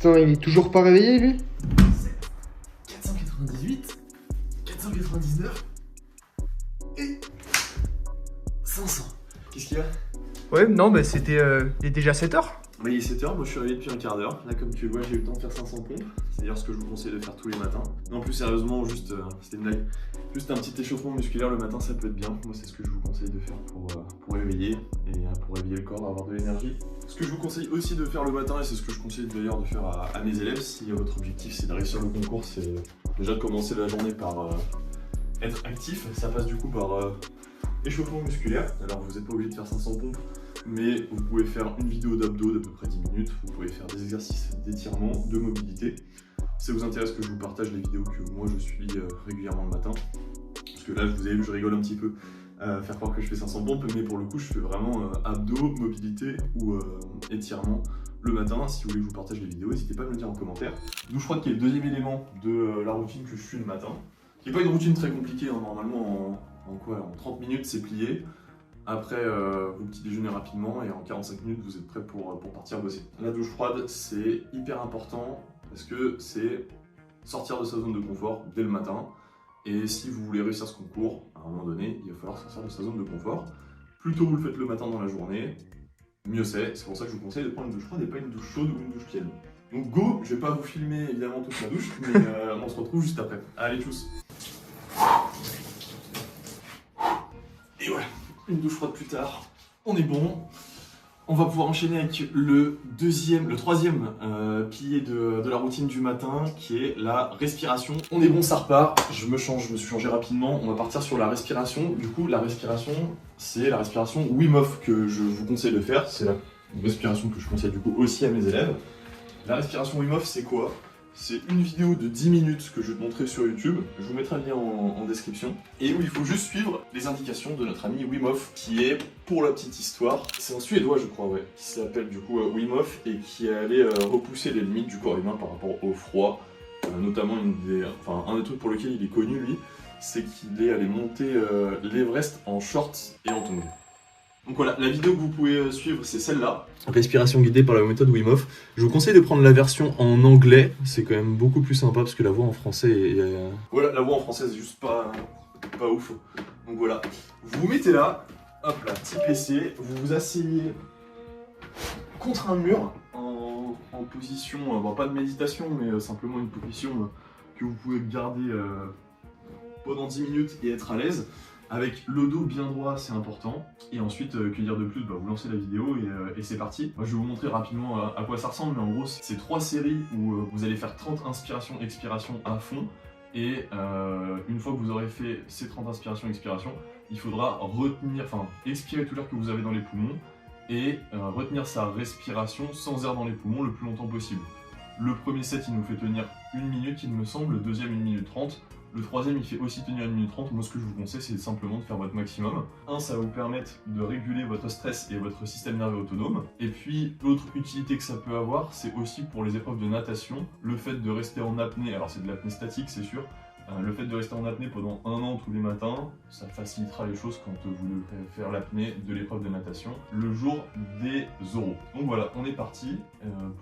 Putain, il est toujours pas réveillé, lui? 498, 499 et 500. Qu'est-ce qu'il y a? Ouais, non, bah c'était. Il est déjà 7h. Bah, il est 7h, moi je suis arrivé depuis un quart d'heure. Là, comme tu le vois, j'ai eu le temps de faire 500 pompes. C'est d'ailleurs ce que je vous conseille de faire tous les matins. Non, plus sérieusement, juste, c'était une blague. Juste un petit échauffement musculaire le matin, ça peut être bien. Moi, c'est ce que je vous conseille de faire pour réveiller et pour réveiller le corps, avoir de l'énergie. Ce que je vous conseille aussi de faire le matin, et c'est ce que je conseille d'ailleurs de faire à mes élèves, si votre objectif c'est de réussir le concours, c'est déjà de commencer la journée par être actif. Ça passe du coup par échauffement musculaire. Alors, vous n'êtes pas obligé de faire 500 pompes, mais vous pouvez faire une vidéo d'abdos d'à peu près 10 minutes, vous pouvez faire des exercices d'étirement, de mobilité. Si ça vous intéresse que je vous partage les vidéos que moi je suis régulièrement le matin, parce que là vous avez vu je rigole un petit peu, faire croire que je fais 500 pompes, mais pour le coup je fais vraiment abdos, mobilité ou étirement le matin. Si vous voulez que je vous partage les vidéos, n'hésitez pas à me le dire en commentaire. Douche froide qui est le deuxième élément de la routine que je suis le matin, qui n'est pas une routine très compliquée, hein. Normalement en 30 minutes c'est plié. Après, vous petit déjeunez rapidement et en 45 minutes, vous êtes prêt pour partir bosser. La douche froide, c'est hyper important parce que c'est sortir de sa zone de confort dès le matin. Et si vous voulez réussir ce concours, à un moment donné, il va falloir sortir de sa zone de confort. Plus tôt vous le faites le matin dans la journée, mieux c'est. C'est pour ça que je vous conseille de prendre une douche froide et pas une douche chaude ou une douche tiède. Donc go, je vais pas vous filmer évidemment toute la douche, mais on se retrouve juste après. Allez, tchuss. Et voilà. Une douche froide plus tard, on est bon. On va pouvoir enchaîner avec le troisième pilier de la routine du matin, qui est la respiration. On est bon, ça repart. Je me suis changé rapidement. On va partir sur la respiration. Du coup, la respiration, c'est la respiration Wim Hof que je vous conseille de faire. C'est la respiration que je conseille du coup aussi à mes élèves. La respiration Wim Hof, c'est quoi? C'est une vidéo de 10 minutes que je vais te montrer sur YouTube, je vous mettrai le lien en description, et où il faut juste suivre les indications de notre ami Wim Hof, qui est, pour la petite histoire, c'est un Suédois je crois, ouais, qui s'appelle du coup Wim Hof, et qui est allé repousser les limites du corps humain par rapport au froid, notamment un des trucs pour lequel il est connu lui, c'est qu'il est allé monter l'Everest en shorts et en tongs. Donc voilà, la vidéo que vous pouvez suivre, c'est celle-là. Respiration guidée par la méthode Wim Hof. Je vous conseille de prendre la version en anglais, c'est quand même beaucoup plus sympa parce que la voix en français est... Voilà, la voix en français c'est juste pas ouf. Donc voilà, vous vous mettez là, hop là, petit PC, vous vous asseyez contre un mur en position, bon, pas de méditation, mais simplement une position que vous pouvez garder pendant 10 minutes et être à l'aise. Avec le dos bien droit, c'est important. Et ensuite, que dire de plus, vous lancez la vidéo et c'est parti. Moi, je vais vous montrer rapidement à quoi ça ressemble, mais en gros, c'est 3 séries où vous allez faire 30 inspirations, expirations à fond. Et une fois que vous aurez fait ces 30 inspirations, expirations, il faudra expirer tout l'air que vous avez dans les poumons et retenir sa respiration sans air dans les poumons le plus longtemps possible. Le premier set, il nous fait tenir 1 minute, il me semble, le deuxième 1 minute 30. Le troisième, il fait aussi tenir 1 minute 30. Moi, ce que je vous conseille, c'est simplement de faire votre maximum. Ça va vous permettre de réguler votre stress et votre système nerveux autonome. Et puis, l'autre utilité que ça peut avoir, c'est aussi pour les épreuves de natation. Le fait de rester en apnée, alors c'est de l'apnée statique, c'est sûr. Le fait de rester en apnée pendant 1 an tous les matins, ça facilitera les choses quand vous devrez faire l'apnée de l'épreuve de natation le jour des oraux. Donc voilà, on est parti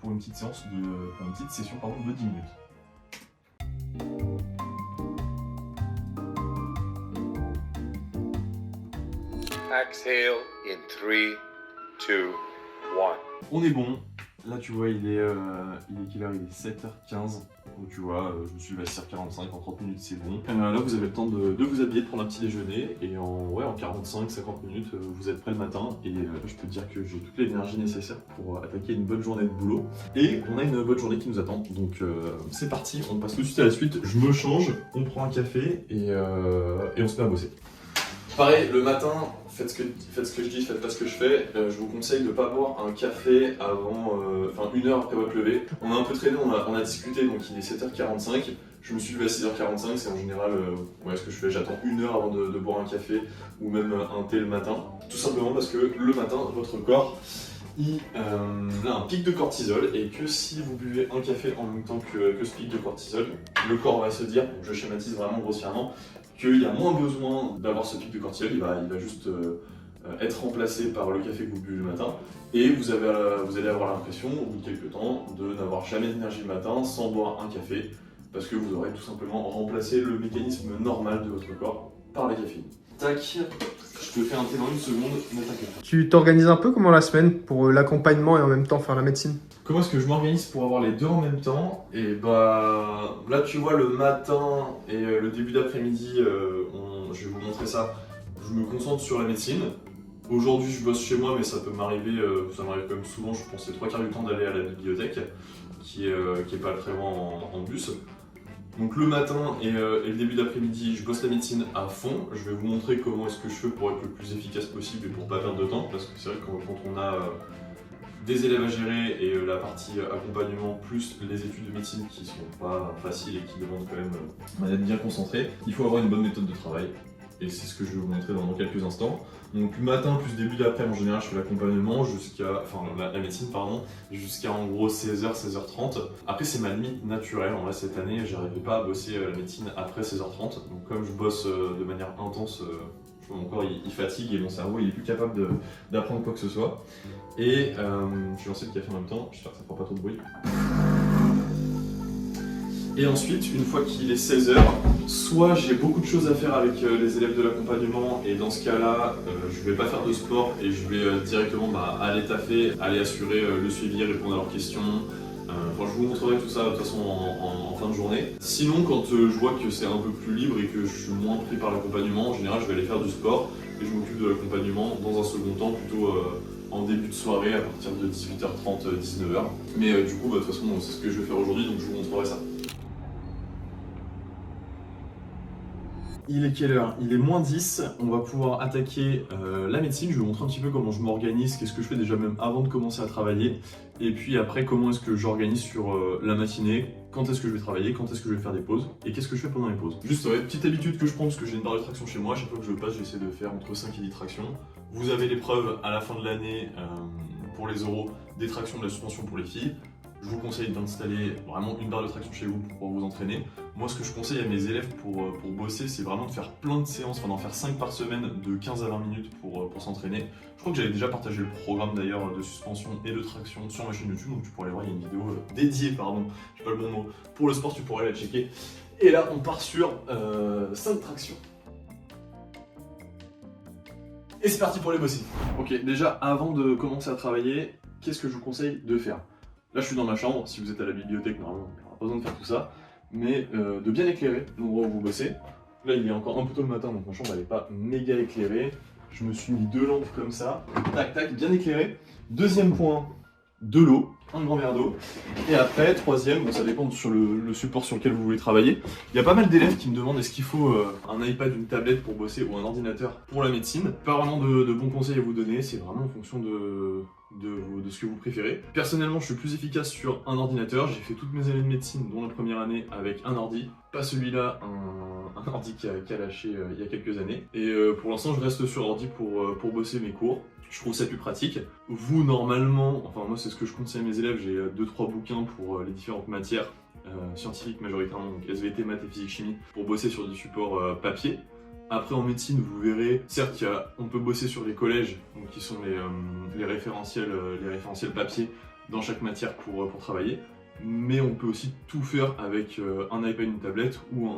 pour une petite session de 10 minutes. Exhale in 3, 2, 1. On est bon. Là, tu vois, il est quelle heure? Il est 7h15. Donc, tu vois, je me suis levé à 6h45. En 30 minutes, c'est bon. Là, vous avez le temps de vous habiller, de prendre un petit déjeuner. Et en 45-50 minutes, vous êtes prêt le matin. Et je peux te dire que j'ai toute l'énergie nécessaire pour attaquer une bonne journée de boulot. Et on a une bonne journée qui nous attend. Donc, c'est parti. On passe tout de suite à la suite. Je me change, on prend un café et on se met à bosser. Pareil, le matin, faites ce que je dis, faites pas ce que je fais. Je vous conseille de ne pas boire un café avant, 1 heure après votre lever. On a un peu traîné, on a discuté, donc il est 7h45. Je me suis levé à 6h45, c'est en général ce que je fais. J'attends 1 heure avant de boire un café ou même un thé le matin. Tout simplement parce que le matin, votre corps, il a un pic de cortisol et que si vous buvez un café en même temps que ce pic de cortisol, le corps va se dire, je schématise vraiment grossièrement, qu'il y a moins besoin d'avoir ce pic de cortisol, il va juste être remplacé par le café que vous buvez le matin, et vous allez avoir l'impression, au bout de quelques temps, de n'avoir jamais d'énergie le matin sans boire un café, parce que vous aurez tout simplement remplacé le mécanisme normal de votre corps par la caféine. Tac, je te fais un thé dans une seconde, ne t'inquiète pas. Tu t'organises un peu comment la semaine pour l'accompagnement et en même temps faire la médecine? Comment est-ce que je m'organise pour avoir les deux en même temps? Et bah là tu vois, le matin et le début d'après-midi, je vais vous montrer ça. Je me concentre sur la médecine. Aujourd'hui je bosse chez moi, mais ça peut m'arriver, ça m'arrive quand même souvent, je pense les 3/4 du temps d'aller à la bibliothèque, qui est pas très loin en bus. Donc le matin et le début d'après-midi, je bosse la médecine à fond. Je vais vous montrer comment est-ce que je fais pour être le plus efficace possible et pour pas perdre de temps, parce que c'est vrai que quand on a des élèves à gérer et la partie accompagnement plus les études de médecine qui sont pas faciles et qui demandent quand même d'être bien concentré, il faut avoir une bonne méthode de travail. Et c'est ce que je vais vous montrer dans quelques instants. Donc matin plus début d'après, en général je fais l'accompagnement la médecine pardon, jusqu'à en gros 16h, 16h30. Après c'est ma limite naturelle, en vrai cette année j'arrivais pas à bosser la médecine après 16h30. Donc comme je bosse de manière intense, mon corps il fatigue et mon cerveau il est plus capable d'apprendre quoi que ce soit. Et je vais lancer le café en même temps, j'espère que ça fera pas trop de bruit. Et ensuite, une fois qu'il est 16h, soit j'ai beaucoup de choses à faire avec les élèves de l'accompagnement, et dans ce cas-là, je vais pas faire de sport et je vais directement aller taffer, aller assurer le suivi, répondre à leurs questions. Je vous montrerai tout ça de toute façon en fin de journée. Sinon, quand je vois que c'est un peu plus libre et que je suis moins pris par l'accompagnement, en général, je vais aller faire du sport et je m'occupe de l'accompagnement dans un second temps, plutôt en début de soirée à partir de 18h30, 19h. Mais du coup, de toute façon, c'est ce que je vais faire aujourd'hui, donc je vous montrerai ça. Il est quelle heure? Il est moins 10, on va pouvoir attaquer la médecine. Je vais vous montrer un petit peu comment je m'organise, qu'est-ce que je fais déjà même avant de commencer à travailler. Et puis après, comment est-ce que j'organise sur la matinée, quand est-ce que je vais travailler, quand est-ce que je vais faire des pauses, et qu'est-ce que je fais pendant les pauses. Juste, petite habitude que je prends, parce que j'ai une barre de traction chez moi, chaque fois que je passe, j'essaie de faire entre 5 et 10 tractions. Vous avez l'épreuve à la fin de l'année pour les oraux, des tractions de la suspension pour les filles. Je vous conseille d'installer vraiment une barre de traction chez vous pour pouvoir vous entraîner. Moi, ce que je conseille à mes élèves pour bosser, c'est vraiment de faire plein de séances, d'en faire 5 par semaine de 15 à 20 minutes pour s'entraîner. Je crois que j'avais déjà partagé le programme d'ailleurs de suspension et de traction sur ma chaîne YouTube, donc tu pourrais aller voir, il y a une vidéo dédiée, j'ai pas le bon mot, pour le sport, tu pourrais la checker. Et là, on part sur 5 tractions. Et c'est parti pour les bosser. Ok, déjà, avant de commencer à travailler, qu'est-ce que je vous conseille de faire? Là, je suis dans ma chambre. Si vous êtes à la bibliothèque, normalement, il n'y aura pas besoin de faire tout ça. Mais de bien éclairer l'endroit où vous bossez. Là, il est encore un peu tôt le matin, donc ma chambre, elle n'est pas méga éclairée. Je me suis mis 2 lampes comme ça. Tac, tac, bien éclairé. Deuxième point, de l'eau. Un grand verre d'eau. Et après, troisième, bon, ça dépend sur le support sur lequel vous voulez travailler. Il y a pas mal d'élèves qui me demandent est-ce qu'il faut un iPad, une tablette pour bosser ou un ordinateur pour la médecine. Pas vraiment de bons conseils à vous donner, c'est vraiment en fonction de ce que vous préférez. Personnellement, je suis plus efficace sur un ordinateur. J'ai fait toutes mes années de médecine, dont la première année, avec un ordi. Pas celui-là, un ordi qui a lâché il y a quelques années. Et pour l'instant, je reste sur ordi pour bosser mes cours. Je trouve ça plus pratique. Vous, normalement, enfin moi c'est ce que je conseille à mes élèves, j'ai 2-3 bouquins pour les différentes matières scientifiques majoritairement, donc SVT, maths et physique chimie, pour bosser sur des supports papier. Après en médecine, vous verrez, certes on peut bosser sur les collèges, donc qui sont les référentiels papier dans chaque matière pour travailler, mais on peut aussi tout faire avec un iPad, une tablette ou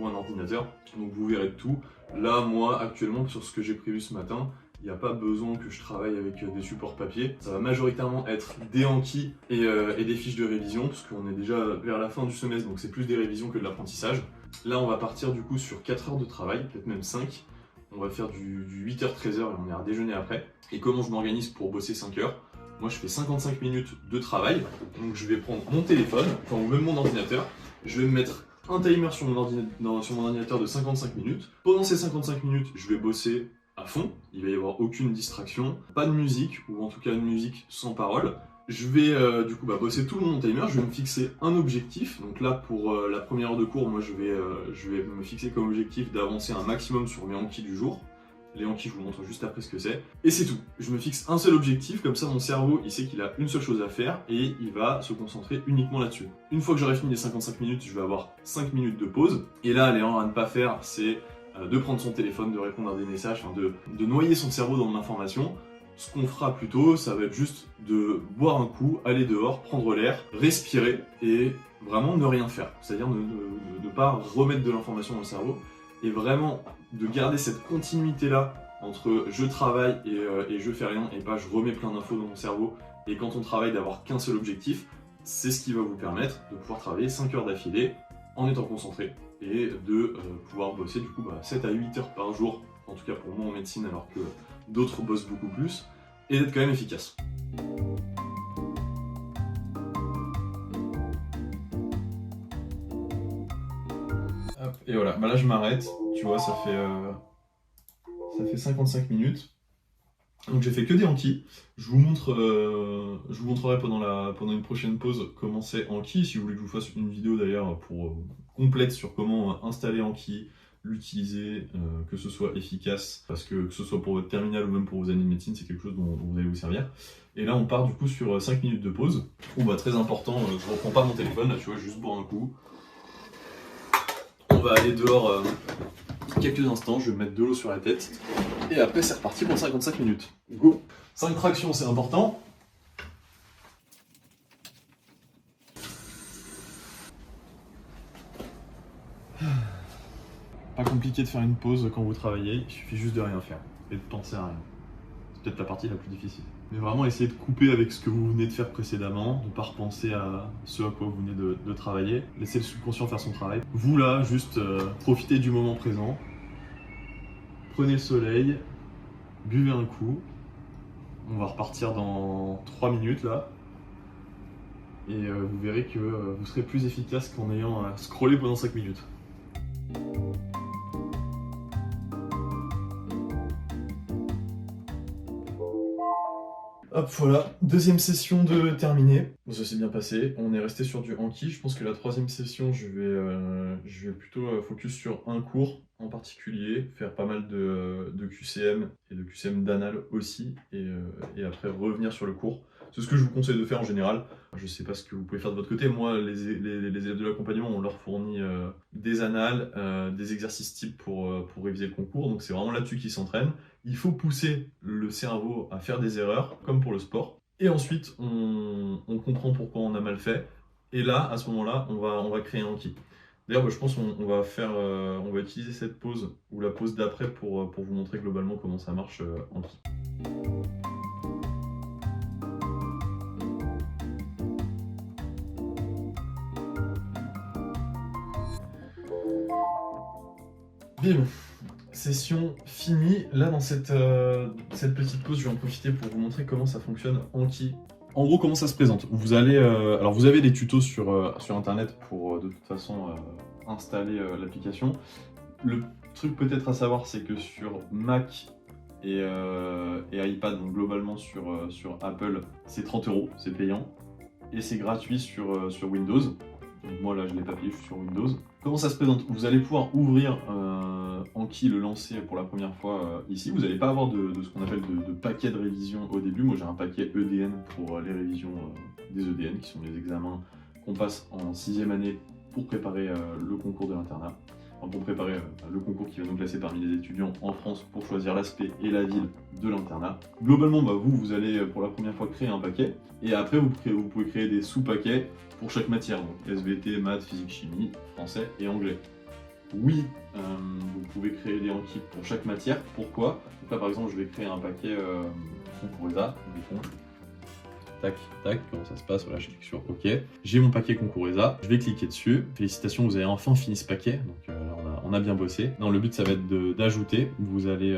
un ordinateur, donc vous verrez tout. Là, moi, actuellement, sur ce que j'ai prévu ce matin, il n'y a pas besoin que je travaille avec des supports papier. Ça va majoritairement être des Anki et des fiches de révision, parce qu'on est déjà vers la fin du semestre, donc c'est plus des révisions que de l'apprentissage. Là, on va partir du coup sur 4 heures de travail, peut-être même 5. On va faire du 8h-13h et on ira déjeuner après. Et comment je m'organise pour bosser 5 heures? Moi, je fais 55 minutes de travail, donc je vais prendre mon téléphone, enfin ou même mon ordinateur. Je vais me mettre un timer sur mon ordinateur de 55 minutes. Pendant ces 55 minutes, je vais bosser à fond, il va y avoir aucune distraction, pas de musique, ou en tout cas une musique sans parole. Je vais du coup bosser tout le long de mon timer, je vais me fixer un objectif. Donc là pour la première heure de cours, moi je vais me fixer comme objectif d'avancer un maximum sur mes Anki du jour. Les Anki, je vous montre juste après ce que c'est. Et c'est tout. Je me fixe un seul objectif, comme ça mon cerveau il sait qu'il a une seule chose à faire et il va se concentrer uniquement là-dessus. Une fois que j'aurai fini les 55 minutes, je vais avoir 5 minutes de pause. Et là, l'erreur à ne pas faire, c'est de prendre son téléphone, de répondre à des messages, enfin de noyer son cerveau dans de l'information. Ce qu'on fera plutôt, ça va être juste de boire un coup, aller dehors, prendre l'air, respirer et vraiment ne rien faire. C'est-à-dire ne pas remettre de l'information dans le cerveau et vraiment de garder cette continuité-là entre je travaille et je fais rien et pas je remets plein d'infos dans mon cerveau. Et quand on travaille, d'avoir qu'un seul objectif, c'est ce qui va vous permettre de pouvoir travailler 5 heures d'affilée en étant concentré et de pouvoir bosser du coup 7 à 8 heures par jour, en tout cas pour moi en médecine, alors que d'autres bossent beaucoup plus, et d'être quand même efficace. Hop, et voilà, là je m'arrête, tu vois, ça fait 55 minutes. Donc j'ai fait que des Anki. Je vous montrerai pendant une prochaine pause comment c'est Anki. Si vous voulez que je vous fasse une vidéo d'ailleurs complète sur comment installer Anki, l'utiliser, que ce soit efficace, parce que ce soit pour votre terminale ou même pour vos années de médecine, c'est quelque chose dont vous allez vous servir. Et là on part du coup sur 5 minutes de pause. Très important, je reprends pas mon téléphone, là tu vois, juste boire un coup. On va aller dehors quelques instants, je vais me mettre de l'eau sur la tête. Et après c'est reparti pour 55 minutes. Go! 5 tractions, c'est important. Pas compliqué de faire une pause quand vous travaillez, il suffit juste de rien faire et de penser à rien. C'est peut-être la partie la plus difficile. Mais vraiment essayer de couper avec ce que vous venez de faire précédemment, de ne pas repenser à ce à quoi vous venez de travailler. Laissez le subconscient faire son travail. Vous là, juste profitez du moment présent. Prenez le soleil, buvez un coup. On va repartir dans 3 minutes là. Et vous verrez que vous serez plus efficace qu'en ayant à scroller pendant 5 minutes. Hop, voilà, deuxième session de terminée. Bon, ça s'est bien passé, on est resté sur du Anki. Je pense que la troisième session, je vais plutôt focus sur un cours en particulier, faire pas mal de QCM et de QCM d'anal aussi, et après revenir sur le cours. C'est ce que je vous conseille de faire en général. Je sais pas ce que vous pouvez faire de votre côté. Moi, les élèves de l'accompagnement, on leur fournit des annales, des exercices types pour réviser le concours. Donc c'est vraiment là-dessus qu'ils s'entraînent. Il faut pousser le cerveau à faire des erreurs, comme pour le sport. Et ensuite, on comprend pourquoi on a mal fait. Et là, à ce moment-là, on va créer un Anki. D'ailleurs, je pense qu'on va utiliser cette pause ou la pause d'après pour vous montrer globalement comment ça marche Anki. Bim, session finie. Là, dans cette petite pause, je vais en profiter pour vous montrer comment ça fonctionne Anki. En gros, comment ça se présente? Vous allez, alors vous avez des tutos sur internet pour de toute façon installer l'application. Le truc peut-être à savoir, c'est que sur Mac et iPad, donc globalement sur Apple, c'est 30 €, c'est payant. Et c'est gratuit sur Windows. Donc moi là je l'ai pas payé, je suis sur Windows. Comment ça se présente? Vous allez pouvoir ouvrir Anki, le lancer pour la première fois ici. Vous n'allez pas avoir de ce qu'on appelle de paquet de révision au début. Moi j'ai un paquet EDN pour les révisions des EDN, qui sont les examens qu'on passe en 6e année pour préparer le concours de l'internat. Enfin, pour préparer le concours qui va nous classer parmi les étudiants en France pour choisir l'aspect et la ville de l'internat. Globalement, vous allez pour la première fois créer un paquet, et après vous pouvez créer des sous-paquets pour chaque matière, donc SVT, maths, physique, chimie, français et anglais. Oui, vous pouvez créer des Anki pour chaque matière. Pourquoi? Donc là par exemple je vais créer un paquet concours ESA, tac, tac, comment ça se passe? Voilà, je clique sur OK. J'ai mon paquet concours ESA, je vais cliquer dessus. Félicitations, vous avez enfin fini ce paquet. Donc là, on a bien bossé. Non, le but, ça va être d'ajouter. Vous avez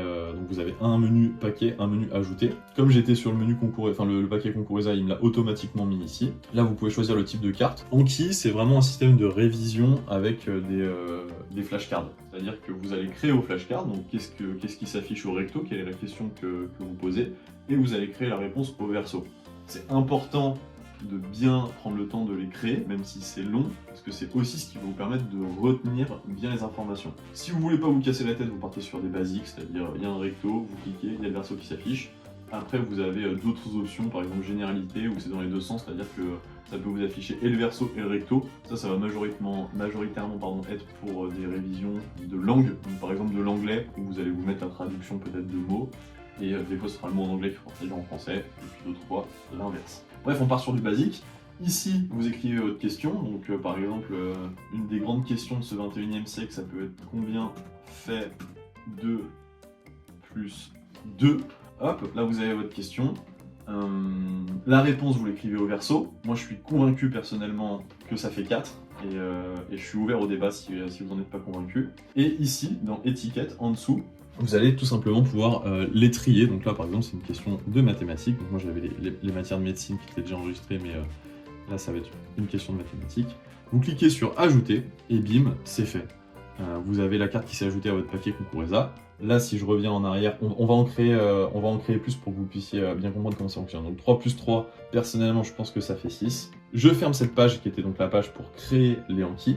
un menu paquet, un menu ajouter. Comme j'étais sur le menu concours, enfin le paquet concours ESA, il me l'a automatiquement mis ici. Là, vous pouvez choisir le type de carte. Anki, c'est vraiment un système de révision avec des flashcards. C'est-à-dire que vous allez créer vos flashcards. Donc, qu'est-ce qui s'affiche au recto? Quelle est la question que vous posez? Et vous allez créer la réponse au verso. C'est important de bien prendre le temps de les créer, même si c'est long, parce que c'est aussi ce qui va vous permettre de retenir bien les informations. Si vous voulez pas vous casser la tête, vous partez sur des basiques, c'est-à-dire il y a un recto, vous cliquez, il y a le verso qui s'affiche. Après, vous avez d'autres options, par exemple généralité, où c'est dans les deux sens, c'est-à-dire que ça peut vous afficher et le verso et le recto. Ça va majoritairement être pour des révisions de langue, donc par exemple de l'anglais, où vous allez vous mettre la traduction peut-être de mots, et des fois ce sera le mot en anglais qui sera traduit en français, et puis d'autres fois l'inverse. Bref, on part sur du basique. Ici, vous écrivez votre question, donc par exemple, une des grandes questions de ce 21e siècle, ça peut être combien fait 2 plus 2. Hop, là vous avez votre question. La réponse, vous l'écrivez au verso. Moi, je suis convaincu personnellement que ça fait 4. Et je suis ouvert au débat si vous n'en êtes pas convaincu. Et ici, dans étiquette, en dessous, vous allez tout simplement pouvoir les trier. Donc là, par exemple, c'est une question de mathématiques. Donc moi, j'avais les matières de médecine qui étaient déjà enregistrées, mais là, ça va être une question de mathématiques. Vous cliquez sur Ajouter, et bim, c'est fait. Vous avez la carte qui s'est ajoutée à votre paquet concours ESA. Là, si je reviens en arrière, on va en créer plus pour que vous puissiez bien comprendre comment ça fonctionne. Donc 3 plus 3, personnellement, je pense que ça fait 6. Je ferme cette page qui était donc la page pour créer les Anki.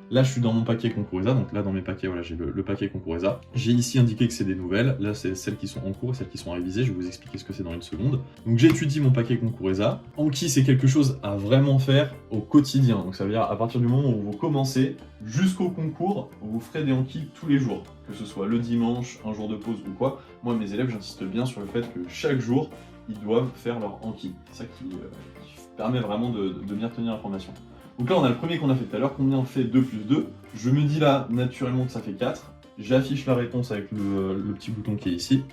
Là, je suis dans mon paquet concours ESA. Donc là, dans mes paquets, voilà, j'ai le paquet concours ESA. J'ai ici indiqué que c'est des nouvelles. Là, c'est celles qui sont en cours et celles qui sont révisées. Je vais vous expliquer ce que c'est dans une seconde. Donc j'étudie mon paquet concours ESA. Anki, c'est quelque chose à vraiment faire au quotidien. Donc ça veut dire à partir du moment où vous commencez jusqu'au concours, vous ferez des Anki tous les jours. Que ce soit le dimanche, un jour de pause ou quoi. Moi, mes élèves, j'insiste bien sur le fait que chaque jour, ils doivent faire leur Anki. C'est ça qui permet vraiment de bien retenir l'information. Donc là, on a le premier qu'on a fait tout à l'heure. Combien fait 2 plus 2? Je me dis là, naturellement, que ça fait 4. J'affiche la réponse avec le petit bouton qui est ici.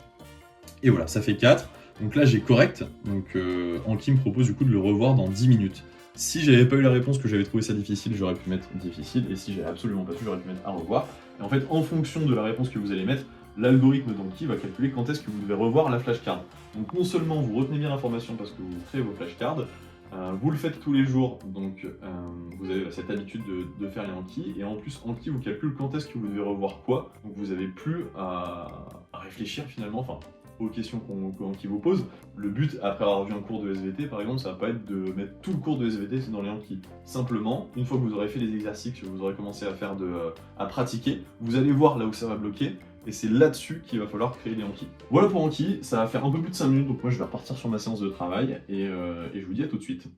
Et voilà, ça fait 4. Donc là, j'ai correct. Donc Anki me propose du coup de le revoir dans 10 minutes. Si j'avais pas eu la réponse, que j'avais trouvé ça difficile, j'aurais pu mettre difficile. Et si j'avais absolument pas su, j'aurais pu mettre à revoir. Et en fait, en fonction de la réponse que vous allez mettre, l'algorithme d'Anki va calculer quand est-ce que vous devez revoir la flashcard. Donc non seulement vous retenez bien l'information parce que vous créez vos flashcards, vous le faites tous les jours, donc vous avez cette habitude de faire les Anki, et en plus Anki vous calcule quand est-ce que vous devez revoir quoi, donc vous n'avez plus à réfléchir finalement, enfin aux questions qu'Anki vous pose. Le but, après avoir vu un cours de SVT par exemple, ça va pas être de mettre tout le cours de SVT dans les Anki. Simplement, une fois que vous aurez fait les exercices, que vous aurez commencé à pratiquer, vous allez voir là où ça va bloquer, et c'est là-dessus qu'il va falloir créer les Anki. Voilà pour Anki, ça va faire un peu plus de 5 minutes, donc moi je vais repartir sur ma séance de travail, et je vous dis à tout de suite.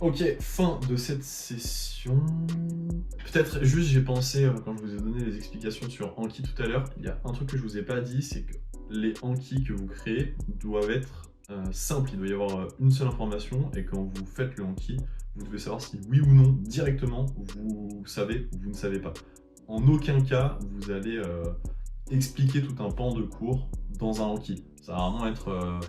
Ok, fin de cette session. Peut-être juste j'ai pensé, quand je vous ai donné les explications sur Anki tout à l'heure, il y a un truc que je vous ai pas dit, c'est que les Anki que vous créez doivent être simple, il doit y avoir une seule information, et quand vous faites le Anki, vous devez savoir si oui ou non, directement, vous savez ou vous ne savez pas. En aucun cas, vous allez expliquer tout un pan de cours dans un Anki. Ça va vraiment être...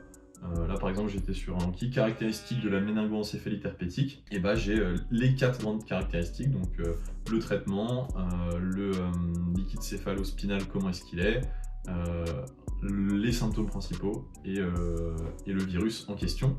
là par exemple, j'étais sur un Anki, caractéristiques de la méningo-encéphalite herpétique, et bah j'ai les 4 grandes caractéristiques, donc le traitement, le liquide céphalo-spinal, comment est-ce qu'il est, les symptômes principaux et le virus en question,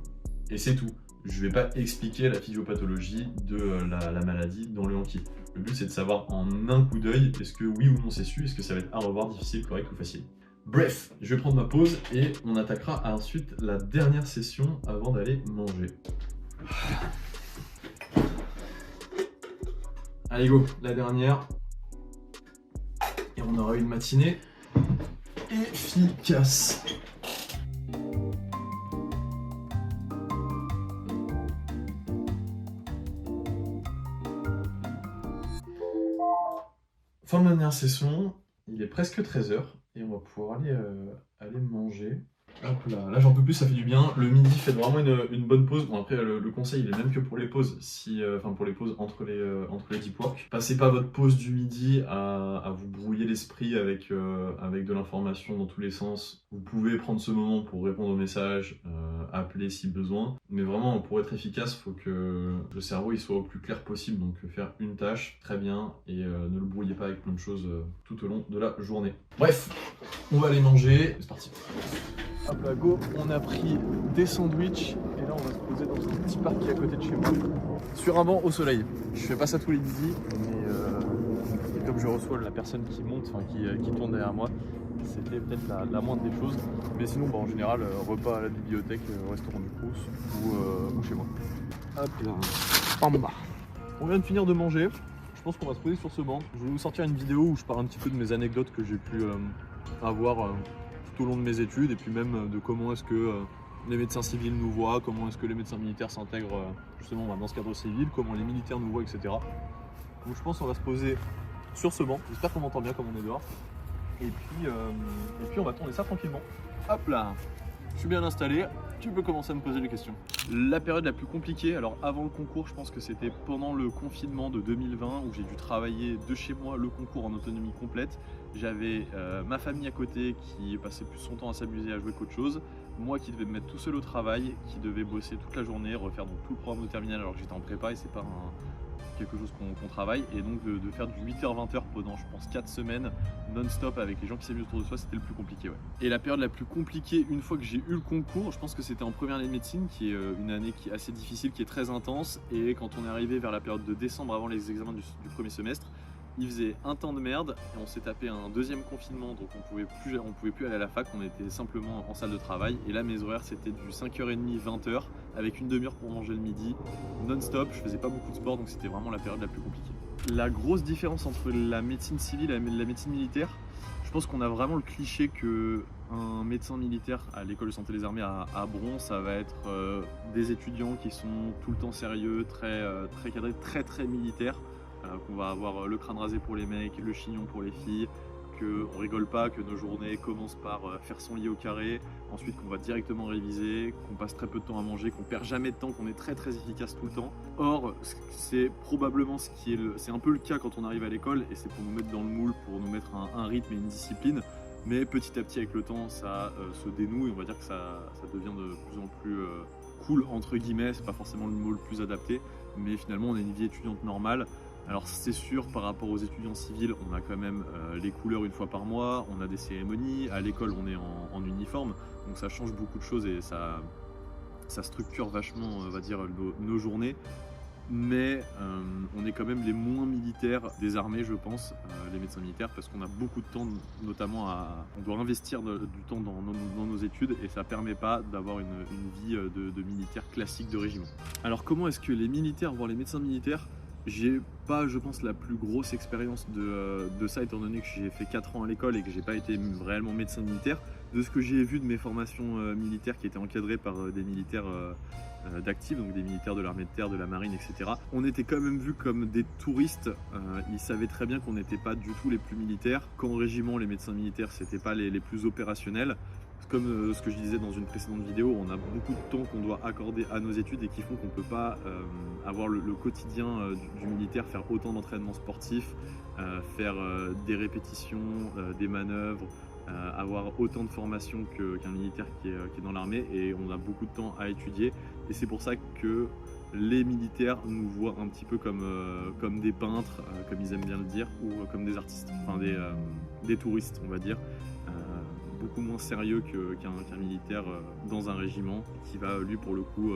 et c'est tout. Je ne vais pas expliquer la physiopathologie de la maladie dans le Anki. Le but c'est de savoir en un coup d'œil, est-ce que oui ou non c'est su, est-ce que ça va être à revoir, difficile, correct ou facile. Bref, je vais prendre ma pause et on attaquera ensuite la dernière session avant d'aller manger. Allez go, la dernière. Et on aura une matinée efficace. Fin de la dernière session, il est presque 13h et on va pouvoir aller manger. Hop là j'en peux plus, ça fait du bien. Le midi, faites vraiment une bonne pause. Bon après le conseil il est même que pour les pauses, pour les pauses entre les deep work. Passez pas votre pause du midi à vous brouiller l'esprit avec de l'information dans tous les sens. Vous pouvez prendre ce moment pour répondre aux messages, appeler si besoin. Mais vraiment pour être efficace, il faut que le cerveau il soit au plus clair possible. Donc faire une tâche très bien et ne le brouillez pas avec plein de choses tout au long de la journée. Bref, on va aller manger. C'est parti. Hop là, go, on a pris des sandwichs et là on va se poser dans ce petit parc qui est à côté de chez moi, sur un banc au soleil. Je fais pas ça tous les midis, mais comme je reçois la personne qui monte, enfin qui tourne derrière moi, c'était peut-être la moindre des choses. Mais sinon, en général, repas à la bibliothèque, au restaurant du Crous ou chez moi. Hop là, bamba. On vient de finir de manger. Je pense qu'on va se poser sur ce banc. Je vais vous sortir une vidéo où je parle un petit peu de mes anecdotes que j'ai pu avoir tout au long de mes études et puis même de comment est-ce que les médecins civils nous voient, comment est-ce que les médecins militaires s'intègrent justement dans ce cadre civil, comment les militaires nous voient, etc. Donc je pense qu'on va se poser sur ce banc. J'espère qu'on m'entend bien comme on est dehors. Et puis on va tourner ça tranquillement. Hop là, je suis bien installé, tu peux commencer à me poser des questions. La période la plus compliquée, alors avant le concours, je pense que c'était pendant le confinement de 2020 où j'ai dû travailler de chez moi le concours en autonomie complète. J'avais ma famille à côté qui passait plus son temps à s'amuser à jouer qu'autre chose. Moi qui devais me mettre tout seul au travail, qui devait bosser toute la journée, refaire donc tout le programme de terminale alors que j'étais en prépa et c'est pas quelque chose qu'on travaille, et donc de faire du 8h-20h pendant je pense 4 semaines non-stop avec les gens qui s'amusent autour de soi, c'était le plus compliqué, ouais. Et la période la plus compliquée une fois que j'ai eu le concours, je pense que c'était en première année de médecine, qui est une année qui est assez difficile, qui est très intense, et quand on est arrivé vers la période de décembre avant les examens du premier semestre, il faisait un temps de merde et on s'est tapé un deuxième confinement, donc on pouvait plus aller à la fac, on était simplement en salle de travail. Et là mes horaires c'était du 5h30, 20h avec une demi-heure pour manger le midi, non-stop. Je faisais pas beaucoup de sport, donc c'était vraiment la période la plus compliquée. La grosse différence entre la médecine civile et la médecine militaire, je pense qu'on a vraiment le cliché que un médecin militaire à l'école de santé des armées à Bron, ça va être des étudiants qui sont tout le temps sérieux, très cadrés, très militaires. Qu'on va avoir le crâne rasé pour les mecs, le chignon pour les filles, qu'on rigole pas, que nos journées commencent par faire son lit au carré, ensuite qu'on va directement réviser, qu'on passe très peu de temps à manger, qu'on perd jamais de temps, qu'on est très efficace tout le temps. Or, c'est probablement c'est un peu le cas quand on arrive à l'école, et c'est pour nous mettre dans le moule, pour nous mettre un rythme et une discipline. Mais petit à petit avec le temps ça se dénoue et on va dire que ça devient de plus en plus cool entre guillemets, c'est pas forcément le mot le plus adapté, mais finalement on a une vie étudiante normale. Alors c'est sûr, par rapport aux étudiants civils, on a quand même les couleurs une fois par mois, on a des cérémonies, à l'école on est en uniforme, donc ça change beaucoup de choses et ça structure vachement, on va dire, nos journées. Mais on est quand même les moins militaires des armées, je pense, les médecins militaires, parce qu'on a beaucoup de temps, notamment on doit investir du temps dans nos études et ça permet pas d'avoir une vie de militaire classique de régiment. Alors comment est-ce que les militaires voient les médecins militaires ? J'ai pas, je pense, la plus grosse expérience de ça, étant donné que j'ai fait 4 ans à l'école et que j'ai pas été réellement médecin militaire. De ce que j'ai vu de mes formations militaires qui étaient encadrées par des militaires d'actifs, donc des militaires de l'armée de terre, de la marine, etc. On était quand même vus comme des touristes. Ils savaient très bien qu'on n'était pas du tout les plus militaires. Qu'en régiment, les médecins militaires, c'était pas les plus opérationnels. Comme ce que je disais dans une précédente vidéo, on a beaucoup de temps qu'on doit accorder à nos études et qui font qu'on ne peut pas avoir le quotidien du militaire, faire autant d'entraînements sportifs, faire des répétitions, des manœuvres, avoir autant de formation qu'un militaire qui est dans l'armée, et on a beaucoup de temps à étudier. Et c'est pour ça que les militaires nous voient un petit peu comme des peintres, comme ils aiment bien le dire, ou comme des artistes, enfin des touristes on va dire. Beaucoup moins sérieux qu'un militaire dans un régiment qui va lui pour le coup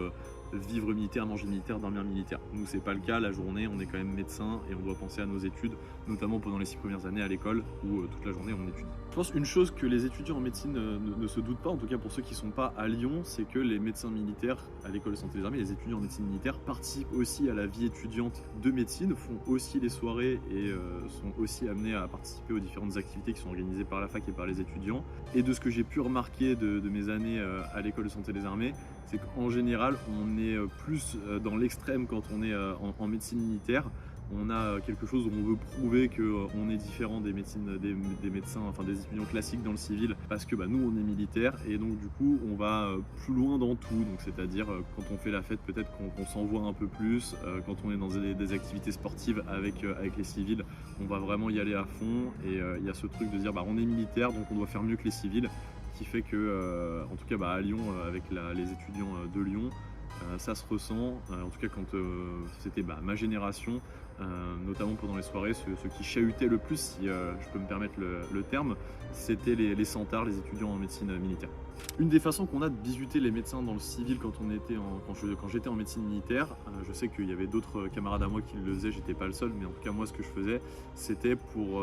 vivre militaire, manger militaire, dormir militaire. Nous c'est pas le cas, la journée on est quand même médecin et on doit penser à nos études, notamment pendant les 6 premières années à l'école où toute la journée on étudie. Je pense une chose que les étudiants en médecine ne se doutent pas, en tout cas pour ceux qui sont pas à Lyon, c'est que les médecins militaires à l'école de santé des armées, les étudiants en médecine militaire participent aussi à la vie étudiante de médecine, font aussi les soirées et sont aussi amenés à participer aux différentes activités qui sont organisées par la fac et par les étudiants. Et de ce que j'ai pu remarquer de mes années à l'école de santé des armées, c'est qu'en général on est plus dans l'extrême quand on est en médecine militaire. On a quelque chose où on veut prouver qu'on est différent des médecins, enfin des étudiants classiques dans le civil, parce que nous on est militaire et donc du coup on va plus loin dans tout. Donc c'est-à-dire quand on fait la fête peut-être qu'on s'envoie un peu plus, quand on est dans des activités sportives avec les civils, on va vraiment y aller à fond. Et il y a ce truc de dire on est militaire donc on doit faire mieux que les civils, qui fait que en tout cas à Lyon avec les étudiants de Lyon, ça se ressent, en tout cas quand c'était ma génération, notamment pendant les soirées. Ceux qui chahutaient le plus, si je peux me permettre le terme, c'était les santards, les étudiants en médecine militaire. Une des façons qu'on a de bisuter les médecins dans le civil quand j'étais en médecine militaire, je sais qu'il y avait d'autres camarades à moi qui le faisaient, j'étais pas le seul, mais en tout cas moi ce que je faisais, c'était pour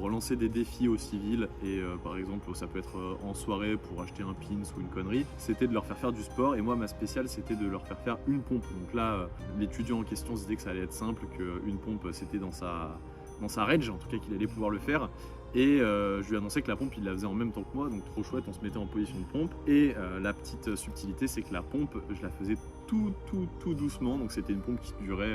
lancer des défis aux civils, et par exemple ça peut être en soirée pour acheter un pins ou une connerie, c'était de leur faire du sport, et moi ma spéciale c'était de leur faire une pompe. Donc là l'étudiant en question se disait que ça allait être simple, qu'une pompe c'était dans sa rage, en tout cas qu'il allait pouvoir le faire. Et je lui annonçais que la pompe il la faisait en même temps que moi, donc trop chouette, on se mettait en position de pompe. Et la petite subtilité, c'est que la pompe je la faisais tout doucement, donc c'était une pompe qui durait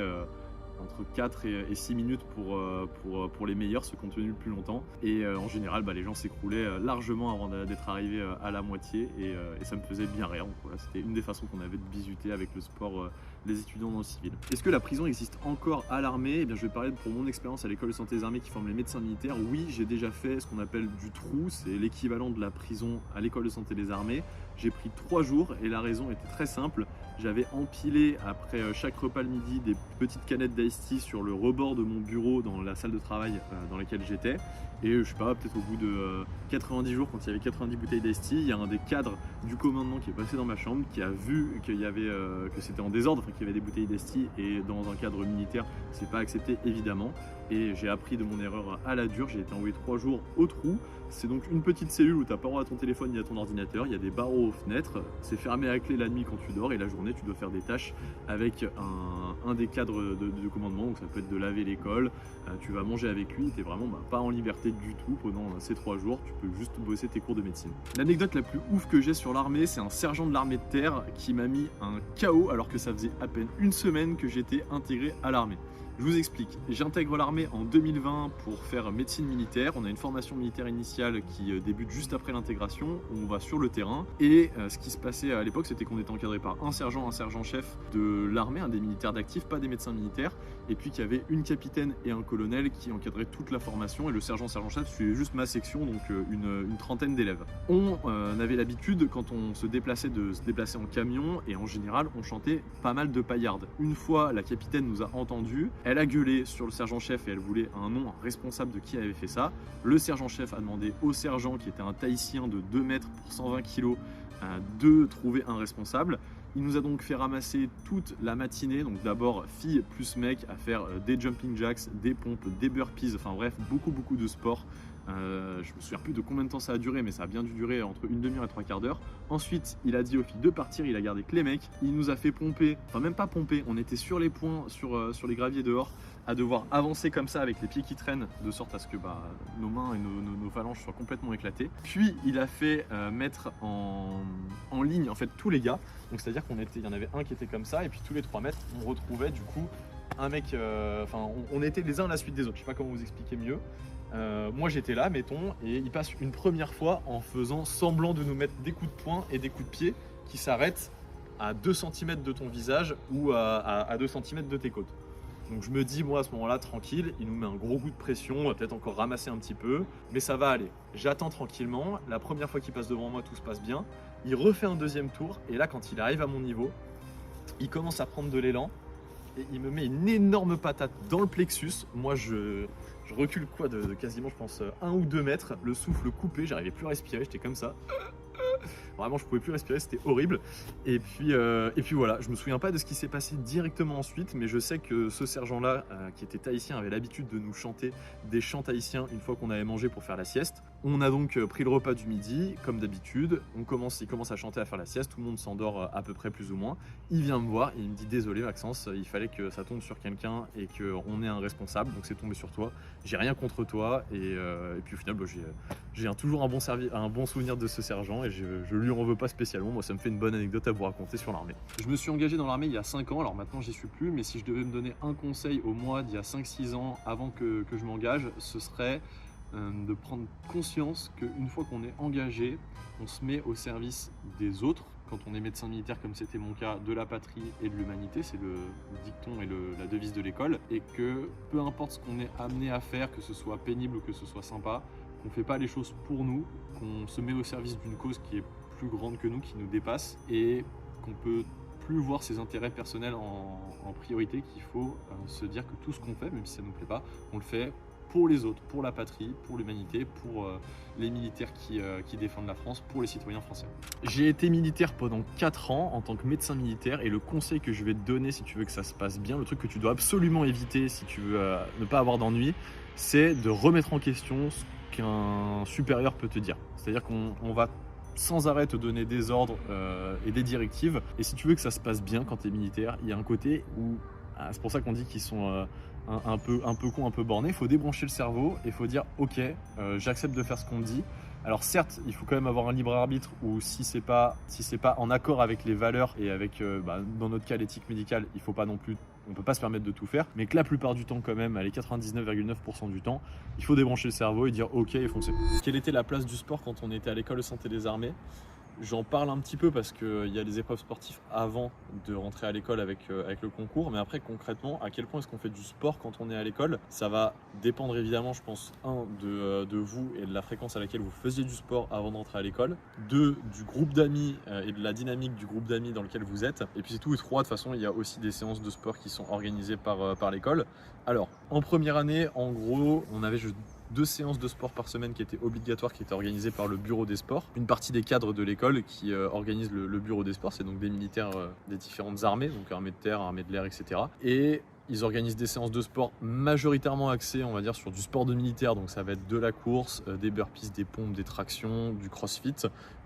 entre 4 et 6 minutes pour les meilleurs, ceux qui ont tenu le plus longtemps. Et en général, les gens s'écroulaient largement avant d'être arrivés à la moitié, et ça me faisait bien rire. Donc voilà, c'était une des façons qu'on avait de bisuter avec le sport les étudiants dans le civil. Est-ce que la prison existe encore à l'armée? Eh bien, je vais parler pour mon expérience à l'école de santé des armées qui forme les médecins militaires. Oui, j'ai déjà fait ce qu'on appelle du trou, c'est l'équivalent de la prison à l'école de santé des armées. J'ai pris 3 jours et la raison était très simple. J'avais empilé après chaque repas le midi des petites canettes d'Ice Tea sur le rebord de mon bureau dans la salle de travail dans laquelle j'étais. Et je sais pas, peut-être au bout de 90 jours, quand il y avait 90 bouteilles d'Ice Tea, il y a un des cadres du commandement qui est passé dans ma chambre, qui a vu qu'il y avait, que c'était en désordre, enfin, qu'il y avait des bouteilles d'Ice Tea, et dans un cadre militaire, c'est pas accepté évidemment. Et j'ai appris de mon erreur à la dure, j'ai été envoyé 3 jours au trou. C'est donc une petite cellule où t'as pas droit à ton téléphone ni à ton ordinateur, il y a des barreaux aux fenêtres, c'est fermé à clé la nuit quand tu dors, et la journée tu dois faire des tâches avec un des cadres de commandement, donc ça peut être de laver l'école, tu vas manger avec lui, t'es vraiment pas en liberté du tout pendant ces 3 jours, tu peux juste bosser tes cours de médecine. L'anecdote la plus ouf que j'ai sur l'armée, c'est un sergent de l'armée de terre qui m'a mis un KO alors que ça faisait à peine une semaine que j'étais intégré à l'armée. Je vous explique, j'intègre l'armée en 2020 pour faire médecine militaire. On a une formation militaire initiale qui débute juste après l'intégration, où on va sur le terrain. Et ce qui se passait à l'époque, c'était qu'on était encadré par un sergent-chef de l'armée, un des militaires d'actifs, pas des médecins militaires. Et puis qu'il y avait une capitaine et un colonel qui encadraient toute la formation. Et le sergent-chef suivait juste ma section, donc une trentaine d'élèves. On avait l'habitude, quand on se déplaçait, de se déplacer en camion. Et en général, on chantait pas mal de paillardes. Une fois, la capitaine nous a entendus. Elle a gueulé sur le sergent-chef et elle voulait un nom, un responsable de qui avait fait ça. Le sergent-chef a demandé au sergent, qui était un tahitien de 2 mètres pour 120 kg, de trouver un responsable. Il nous a donc fait ramasser toute la matinée, donc d'abord filles plus mecs, à faire des jumping jacks, des pompes, des burpees, enfin bref, beaucoup de sport. Je me souviens plus de combien de temps ça a duré, mais ça a bien dû durer entre une demi-heure et 3/4 d'heure. Ensuite, il a dit aux filles de partir, il a gardé que les mecs. Il nous a fait pomper, enfin même pas pomper, on était sur les points, sur les graviers dehors, à devoir avancer comme ça avec les pieds qui traînent, de sorte à ce que nos mains et nos phalanges soient complètement éclatées. Puis il a fait mettre en ligne en fait tous les gars. Donc c'est-à-dire il y en avait un qui était comme ça, et puis tous les 3 mètres, on retrouvait du coup un mec, on était les uns à la suite des autres. Je sais pas comment vous expliquer mieux. Moi j'étais là, mettons, et il passe une première fois en faisant semblant de nous mettre des coups de poing et des coups de pied qui s'arrêtent à 2 cm de ton visage ou à 2 cm de tes côtes. Donc je me dis, moi à ce moment-là, tranquille, il nous met un gros coup de pression, on va peut-être encore ramasser un petit peu, mais ça va aller. J'attends tranquillement, la première fois qu'il passe devant moi, tout se passe bien. Il refait un deuxième tour, et là quand il arrive à mon niveau, il commence à prendre de l'élan, et il me met une énorme patate dans le plexus. Moi je recule quoi de quasiment, je pense, 1 ou 2 mètres, le souffle coupé, j'arrivais plus à respirer, j'étais comme ça. Vraiment, je pouvais plus respirer, c'était horrible. Et puis voilà, je me souviens pas de ce qui s'est passé directement ensuite, mais je sais que ce sergent-là, qui était tahitien, avait l'habitude de nous chanter des chants tahitiens une fois qu'on avait mangé pour faire la sieste. On a donc pris le repas du midi, comme d'habitude. Il commence à chanter, à faire la sieste. Tout le monde s'endort à peu près plus ou moins. Il vient me voir et il me dit: désolé Maxence, il fallait que ça tombe sur quelqu'un et qu'on ait un responsable, donc c'est tombé sur toi. J'ai rien contre toi. Et puis au final, j'ai toujours un bon souvenir de ce sergent, et je lui en veux pas spécialement. Moi, ça me fait une bonne anecdote à vous raconter sur l'armée. Je me suis engagé dans l'armée il y a 5 ans, alors maintenant j'y suis plus, mais si je devais me donner un conseil au moi d'il y a 5-6 ans avant que je m'engage, ce serait de prendre conscience qu'une fois qu'on est engagé, on se met au service des autres. Quand on est médecin militaire, comme c'était mon cas, de la patrie et de l'humanité, c'est le dicton et la devise de l'école, et que peu importe ce qu'on est amené à faire, que ce soit pénible ou que ce soit sympa, qu'on ne fait pas les choses pour nous, qu'on se met au service d'une cause qui est plus grande que nous, qui nous dépasse, et qu'on peut plus voir ses intérêts personnels en priorité, qu'il faut se dire que tout ce qu'on fait, même si ça ne nous plaît pas, on le fait pour les autres, pour la patrie, pour l'humanité, pour les militaires qui défendent la France, pour les citoyens français. J'ai été militaire pendant 4 ans en tant que médecin militaire, et le conseil que je vais te donner si tu veux que ça se passe bien, le truc que tu dois absolument éviter si tu veux ne pas avoir d'ennui, c'est de remettre en question ce qu'un supérieur peut te dire. C'est-à-dire qu'on va sans arrêt te donner des ordres et des directives, et si tu veux que ça se passe bien quand tu es militaire, il y a un côté où, c'est pour ça qu'on dit qu'ils sont un peu cons, un peu bornés, il faut débrancher le cerveau et il faut dire ok, j'accepte de faire ce qu'on me dit. Alors certes, il faut quand même avoir un libre arbitre, ou si c'est pas en accord avec les valeurs et avec, dans notre cas, l'éthique médicale, il faut pas non plus, on peut pas se permettre de tout faire, mais que la plupart du temps quand même, allez, 99,9% du temps, il faut débrancher le cerveau et dire ok et foncer. Quelle était la place du sport quand on était à l'école de santé des armées ? J'en parle un petit peu parce qu'il y a des épreuves sportives avant de rentrer à l'école avec le concours, mais après concrètement, à quel point est-ce qu'on fait du sport quand on est à l'école? Ça va dépendre évidemment, je pense, de vous et de la fréquence à laquelle vous faisiez du sport avant d'entrer à l'école, 2, du groupe d'amis et de la dynamique du groupe d'amis dans lequel vous êtes, et puis c'est tout, et 3, de toute façon, il y a aussi des séances de sport qui sont organisées par l'école. Alors, en première année, en gros, on avait juste 2 séances de sport par semaine qui étaient obligatoires, qui étaient organisées par le bureau des sports. Une partie des cadres de l'école qui organise le bureau des sports, c'est donc des militaires des différentes armées, donc armée de terre, armée de l'air, etc. Et ils organisent des séances de sport majoritairement axées, on va dire, sur du sport de militaire, donc ça va être de la course, des burpees, des pompes, des tractions, du crossfit.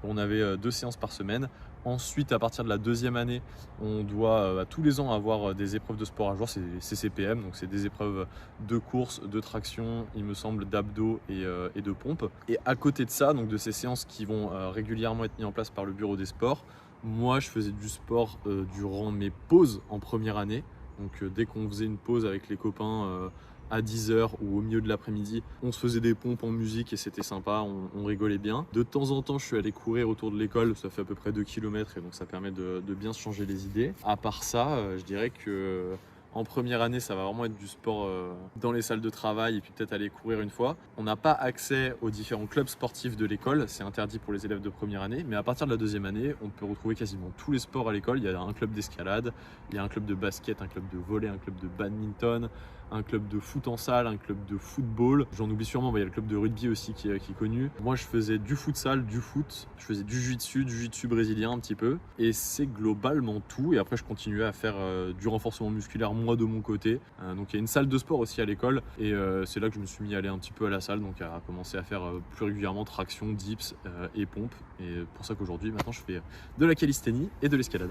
On avait 2 séances par semaine. Ensuite, à partir de la 2e année, on doit tous les ans avoir des épreuves de sport à jouer, c'est CCPM, donc c'est des épreuves de course, de traction, il me semble, d'abdos et de pompes. Et à côté de ça, donc de ces séances qui vont régulièrement être mises en place par le bureau des sports, moi je faisais du sport durant mes pauses en première année. Donc dès qu'on faisait une pause avec les copains à 10h ou au milieu de l'après-midi, on se faisait des pompes en musique et c'était sympa, on rigolait bien. De temps en temps, je suis allé courir autour de l'école, ça fait à peu près 2 km et donc ça permet de bien se changer les idées. À part ça, je dirais que en première année, ça va vraiment être du sport dans les salles de travail et puis peut-être aller courir une fois. On n'a pas accès aux différents clubs sportifs de l'école, c'est interdit pour les élèves de première année, mais à partir de la 2e année, on peut retrouver quasiment tous les sports à l'école. Il y a un club d'escalade, il y a un club de basket, un club de volley, un club de badminton, un club de foot en salle, un club de football. J'en oublie sûrement, il y a le club de rugby aussi qui est connu. Moi, je faisais du futsal, du foot, je faisais du jiu-jitsu brésilien un petit peu. Et c'est globalement tout. Et après, je continuais à faire du renforcement musculaire, moi, de mon côté. Donc, il y a une salle de sport aussi à l'école. Et c'est là que je me suis mis à aller un petit peu à la salle, donc à commencer à faire plus régulièrement traction, dips et pompes. Et pour ça qu'aujourd'hui, maintenant, je fais de la calisthénie et de l'escalade.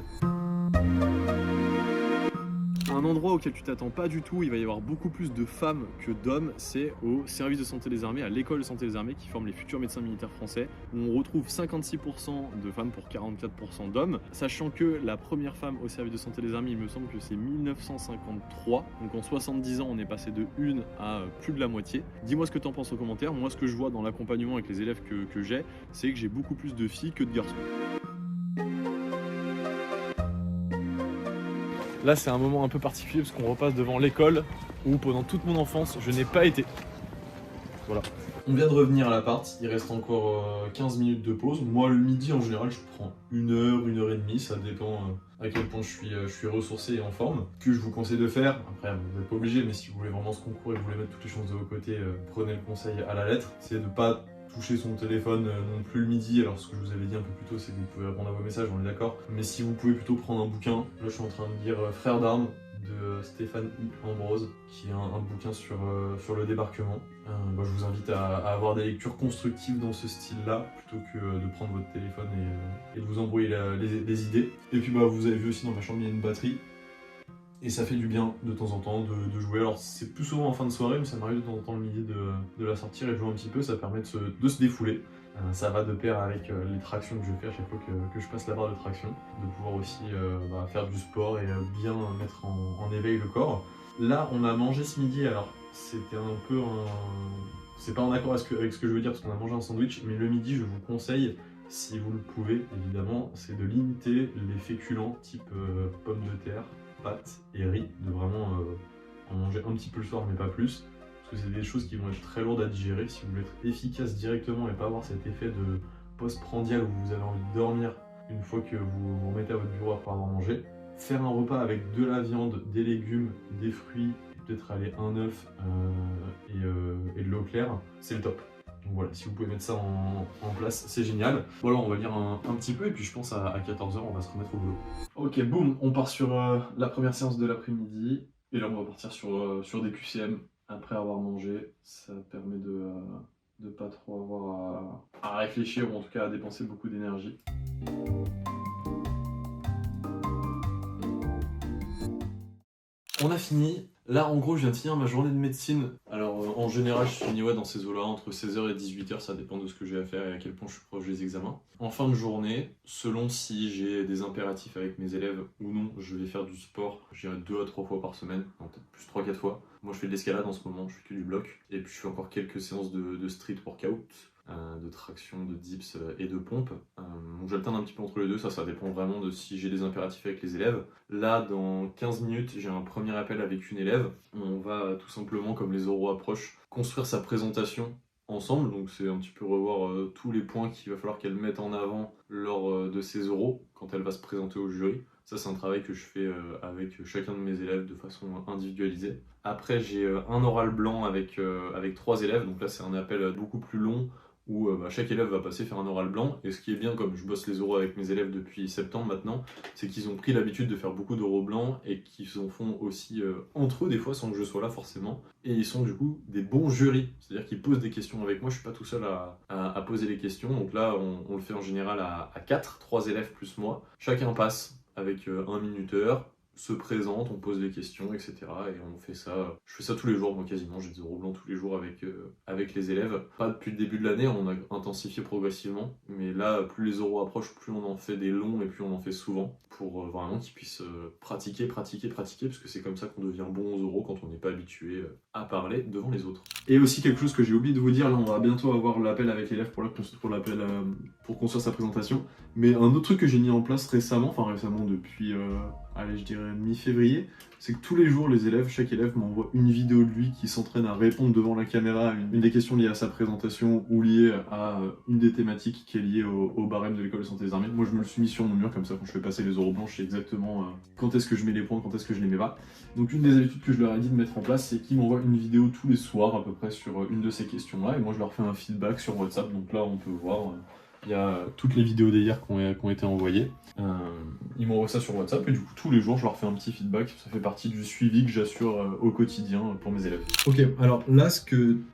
Un endroit auquel tu t'attends pas du tout, il va y avoir beaucoup plus de femmes que d'hommes, c'est au service de santé des armées, à l'école de santé des armées qui forme les futurs médecins militaires français, où on retrouve 56% de femmes pour 44% d'hommes, sachant que la première femme au service de santé des armées, il me semble que c'est 1953, donc en 70 ans on est passé de 1 à plus de la moitié. Dis-moi ce que tu en penses en commentaire. Moi ce que je vois dans l'accompagnement avec les élèves que j'ai, c'est que j'ai beaucoup plus de filles que de garçons. Là, c'est un moment un peu particulier parce qu'on repasse devant l'école où pendant toute mon enfance, je n'ai pas été. Voilà. On vient de revenir à l'appart, il reste encore 15 minutes de pause. Moi, le midi, en général, je prends 1 heure, 1 heure et demie, ça dépend à quel point je suis ressourcé et en forme. Ce que je vous conseille de faire, après, vous n'êtes pas obligé, mais si vous voulez vraiment ce concours et que vous voulez mettre toutes les chances de vos côtés, prenez le conseil à la lettre. C'est de ne pas toucher son téléphone non plus le midi. Alors ce que je vous avais dit un peu plus tôt, c'est que vous pouvez répondre à vos messages, on est d'accord. Mais si vous pouvez plutôt prendre un bouquin, là je suis en train de lire Frères d'armes de Stéphane I. Ambrose, qui est un bouquin sur le débarquement. Je vous invite à avoir des lectures constructives dans ce style-là, plutôt que de prendre votre téléphone et de vous embrouiller les idées. Et puis vous avez vu aussi dans ma chambre, il y a une batterie. Et ça fait du bien de temps en temps de jouer. Alors c'est plus souvent en fin de soirée, mais ça m'arrive de temps en temps le midi de la sortir et de jouer un petit peu. Ça permet de se défouler. Ça va de pair avec les tractions que je fais à chaque fois que je passe la barre de traction. De pouvoir aussi faire du sport et bien mettre en éveil le corps. Là on a mangé ce midi, alors c'était un peu c'est pas en accord avec ce que je veux dire parce qu'on a mangé un sandwich, mais le midi je vous conseille, si vous le pouvez évidemment, c'est de limiter les féculents type pommes de terre, pâtes et riz, de vraiment en manger un petit peu le soir mais pas plus, parce que c'est des choses qui vont être très lourdes à digérer. Si vous voulez être efficace directement et pas avoir cet effet de post-prandial où vous avez envie de dormir une fois que vous vous remettez à votre bureau après avoir mangé, faire un repas avec de la viande, des légumes, des fruits, peut-être aller un œuf et de l'eau claire, c'est le top. Donc voilà, si vous pouvez mettre ça en place, c'est génial. Voilà, on va lire un petit peu et puis je pense à 14h, on va se remettre au boulot. Ok, boum, on part sur la première séance de l'après-midi. Et là, on va partir sur des QCM après avoir mangé. Ça permet de pas trop avoir à réfléchir ou en tout cas à dépenser beaucoup d'énergie. On a fini. Là, en gros, je viens de finir ma journée de médecine. Alors, en général, je finis dans ces eaux-là, entre 16h et 18h, ça dépend de ce que j'ai à faire et à quel point je suis proche des examens. En fin de journée, selon si j'ai des impératifs avec mes élèves ou non, je vais faire du sport, je dirais 2 à 3 fois par semaine, non, peut-être plus 3-4 fois. Moi, je fais de l'escalade en ce moment, je fais que du bloc. Et puis, je fais encore quelques séances de street workout. De traction, de dips et de pompe. Donc j'alterne un petit peu entre les deux, ça dépend vraiment de si j'ai des impératifs avec les élèves. Là, dans 15 minutes, j'ai un premier appel avec une élève. On va tout simplement, comme les oraux approchent, construire sa présentation ensemble. Donc c'est un petit peu revoir tous les points qu'il va falloir qu'elle mette en avant lors de ses oraux quand elle va se présenter au jury. Ça, c'est un travail que je fais avec chacun de mes élèves de façon individualisée. Après, j'ai un oral blanc avec 3 élèves. Donc là, c'est un appel beaucoup plus long où chaque élève va passer faire un oral blanc. Et ce qui est bien, comme je bosse les oraux avec mes élèves depuis septembre maintenant, c'est qu'ils ont pris l'habitude de faire beaucoup d'oraux blancs et qu'ils en font aussi entre eux des fois sans que je sois là forcément. Et ils sont du coup des bons jurys, c'est-à-dire qu'ils posent des questions avec moi, je suis pas tout seul à poser les questions. Donc là, on le fait en général à 4, 3 élèves plus moi. Chacun passe avec un minuteur, se présente, on pose des questions, etc. Et on fait ça, je fais ça tous les jours, moi quasiment, j'ai des oraux blancs tous les jours avec les élèves. Pas depuis le début de l'année, on a intensifié progressivement, mais là, plus les oraux approchent, plus on en fait des longs et plus on en fait souvent, pour vraiment qu'ils puissent pratiquer, parce que c'est comme ça qu'on devient bon aux oraux quand on n'est pas habitué à parler devant les autres. Et aussi quelque chose que j'ai oublié de vous dire, là on va bientôt avoir l'appel avec l'élève pour construire sa présentation, mais un autre truc que j'ai mis en place récemment depuis je dirais mi-février, c'est que tous les jours les élèves, chaque élève m'envoie une vidéo de lui qui s'entraîne à répondre devant la caméra à une des questions liées à sa présentation ou liées à une des thématiques qui est liée au barème de l'école de santé des armées. Moi je me le suis mis sur mon mur, comme ça quand je fais passer les oraux blancs, je sais exactement quand est-ce que je mets les points, quand est-ce que je les mets pas. Donc une des habitudes que je leur ai dit de mettre en place, c'est qu'ils m'envoient une vidéo tous les soirs à peu près sur une de ces questions-là, et moi je leur fais un feedback sur WhatsApp. Donc là on peut voir, il y a toutes les vidéos d'hier qui ont été envoyées. Ils m'envoient ça sur WhatsApp et du coup tous les jours je leur fais un petit feedback. Ça fait partie du suivi que j'assure au quotidien pour mes élèves. Ok, alors là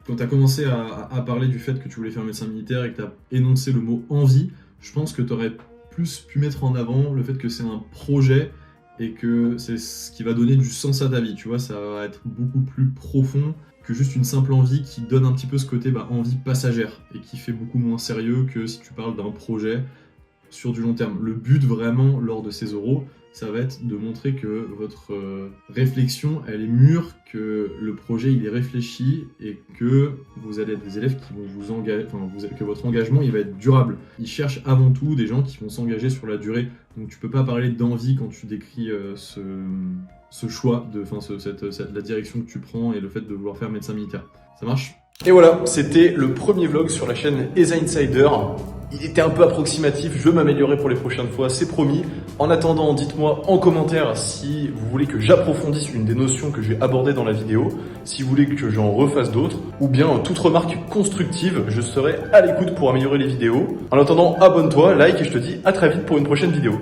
quand tu as commencé à parler du fait que tu voulais faire médecin militaire et que tu as énoncé le mot envie, je pense que tu aurais plus pu mettre en avant le fait que c'est un projet et que c'est ce qui va donner du sens à ta vie, tu vois, ça va être beaucoup plus profond que juste une simple envie qui donne un petit peu ce côté envie passagère et qui fait beaucoup moins sérieux que si tu parles d'un projet sur du long terme. Le but vraiment lors de ces oraux, ça va être de montrer que votre réflexion elle est mûre, que le projet il est réfléchi et que vous allez être des élèves qui vont vous engager, que votre engagement il va être durable. Ils cherchent avant tout des gens qui vont s'engager sur la durée. Donc tu peux pas parler d'envie quand tu décris ce choix, la direction que tu prends et le fait de vouloir faire médecin militaire. Ça marche ? Et voilà, c'était le premier vlog sur la chaîne ESA Insider. Il était un peu approximatif, je veux m'améliorer pour les prochaines fois, c'est promis. En attendant, dites-moi en commentaire si vous voulez que j'approfondisse une des notions que j'ai abordées dans la vidéo, si vous voulez que j'en refasse d'autres, ou bien toute remarque constructive, je serai à l'écoute pour améliorer les vidéos. En attendant, abonne-toi, like et je te dis à très vite pour une prochaine vidéo.